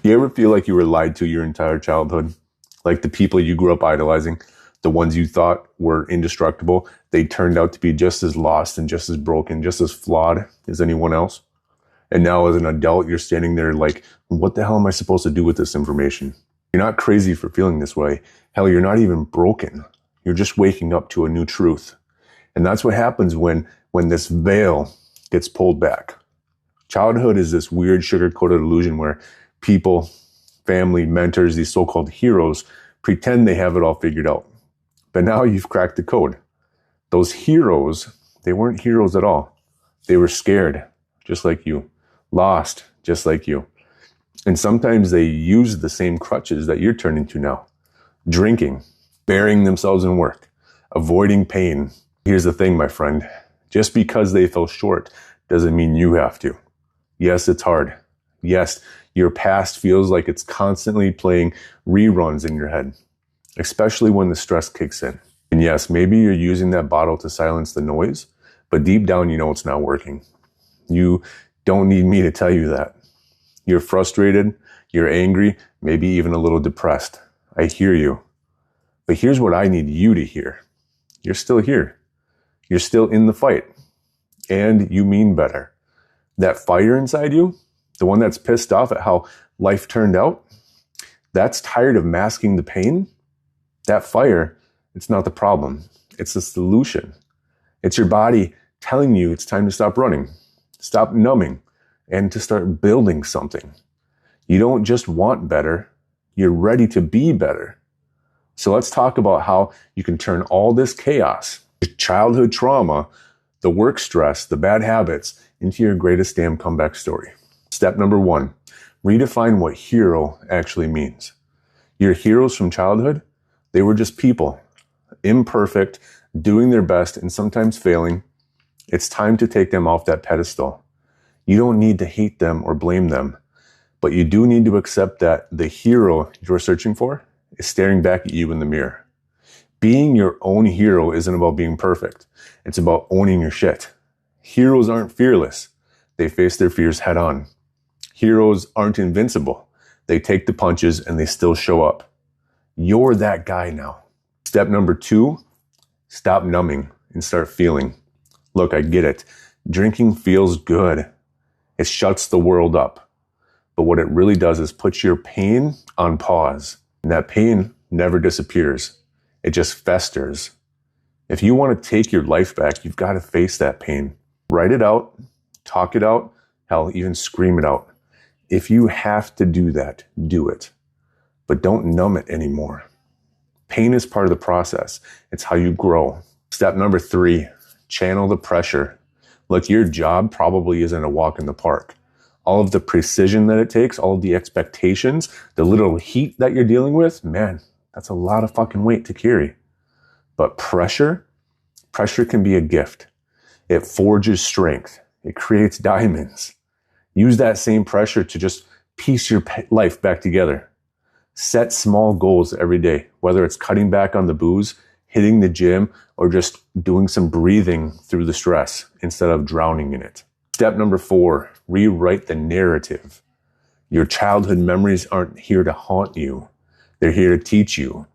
You ever feel like you were lied to your entire childhood? Like the people you grew up idolizing, the ones you thought were indestructible, they turned out to be just as lost and just as broken, just as flawed as anyone else. And now as an adult, you're standing there like, what the hell am I supposed to do with this information? You're not crazy for feeling this way. Hell, you're not even broken. You're just waking up to a new truth. And that's what happens when this veil gets pulled back. Childhood is this weird sugar-coated illusion where people, family, mentors, these so-called heroes, pretend they have it all figured out. But now you've cracked the code. Those heroes, they weren't heroes at all. They were scared, just like you. Lost, just like you. And sometimes they use the same crutches that you're turning to now. Drinking, burying themselves in work, avoiding pain. Here's the thing, my friend. Just because they fell short doesn't mean you have to. Yes, it's hard. Yes, your past feels like it's constantly playing reruns in your head, especially when the stress kicks in. And yes, maybe you're using that bottle to silence the noise, but deep down you know it's not working. You don't need me to tell you that. You're frustrated, you're angry, maybe even a little depressed. I hear you. But here's what I need you to hear. You're still here. You're still in the fight. And you mean better. That fire inside you, the one that's pissed off at how life turned out, that's tired of masking the pain. That fire, it's not the problem. It's the solution. It's your body telling you it's time to stop running, stop numbing, and to start building something. You don't just want better, you're ready to be better. So let's talk about how you can turn all this chaos, your childhood trauma, the work stress, the bad habits, into your greatest damn comeback story. Step number 1, redefine what hero actually means. Your heroes from childhood, they were just people, imperfect, doing their best and sometimes failing. It's time to take them off that pedestal. You don't need to hate them or blame them, but you do need to accept that the hero you're searching for is staring back at you in the mirror. Being your own hero isn't about being perfect. It's about owning your shit. Heroes aren't fearless. They face their fears head on. Heroes aren't invincible. They take the punches and they still show up. You're that guy now. Step number 2, stop numbing and start feeling. Look, I get it. Drinking feels good. It shuts the world up. But what it really does is put your pain on pause. And that pain never disappears. It just festers. If you want to take your life back, you've got to face that pain. Write it out, talk it out, hell, even scream it out. If you have to do that, do it. But don't numb it anymore. Pain is part of the process. It's how you grow. Step number 3, channel the pressure. Look, your job probably isn't a walk in the park. All of the precision that it takes, all of the expectations, the little heat that you're dealing with, man, that's a lot of fucking weight to carry. But pressure can be a gift. It forges strength. It creates diamonds. Use that same pressure to just piece your life back together. Set small goals every day, whether it's cutting back on the booze, hitting the gym, or just doing some breathing through the stress instead of drowning in it. Step number 4, rewrite the narrative. Your childhood memories aren't here to haunt you. They're here to teach you.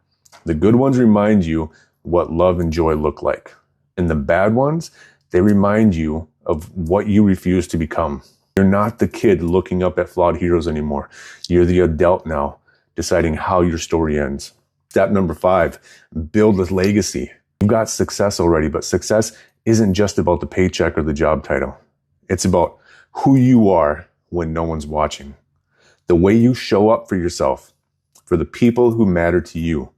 The good ones remind you what love and joy look like. And the bad ones, they remind you of what you refuse to become. You're not the kid looking up at flawed heroes anymore. You're the adult now, deciding how your story ends. Step number 5, build a legacy. You've got success already, but success isn't just about the paycheck or the job title. It's about who you are when no one's watching. The way you show up for yourself, for the people who matter to you.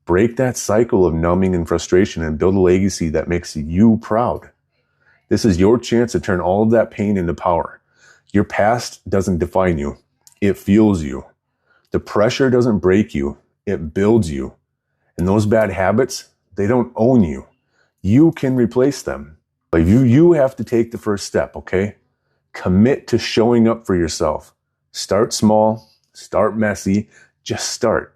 Break that cycle of numbing and frustration and build a legacy that makes you proud. This is your chance to turn all of that pain into power. Your past doesn't define you. It fuels you. The pressure doesn't break you. It builds you. And those bad habits, they don't own you. You can replace them. But you have to take the first step, okay? Commit to showing up for yourself. Start small. Start messy. Just start.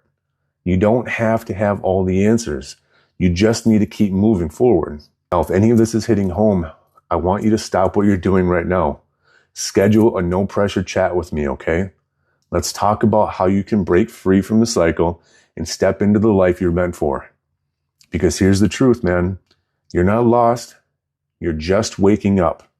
You don't have to have all the answers. You just need to keep moving forward. Now, if any of this is hitting home, I want you to stop what you're doing right now. Schedule a no pressure chat with me, okay? Let's talk about how you can break free from the cycle and step into the life you're meant for. Because here's the truth, man. You're not lost. You're just waking up.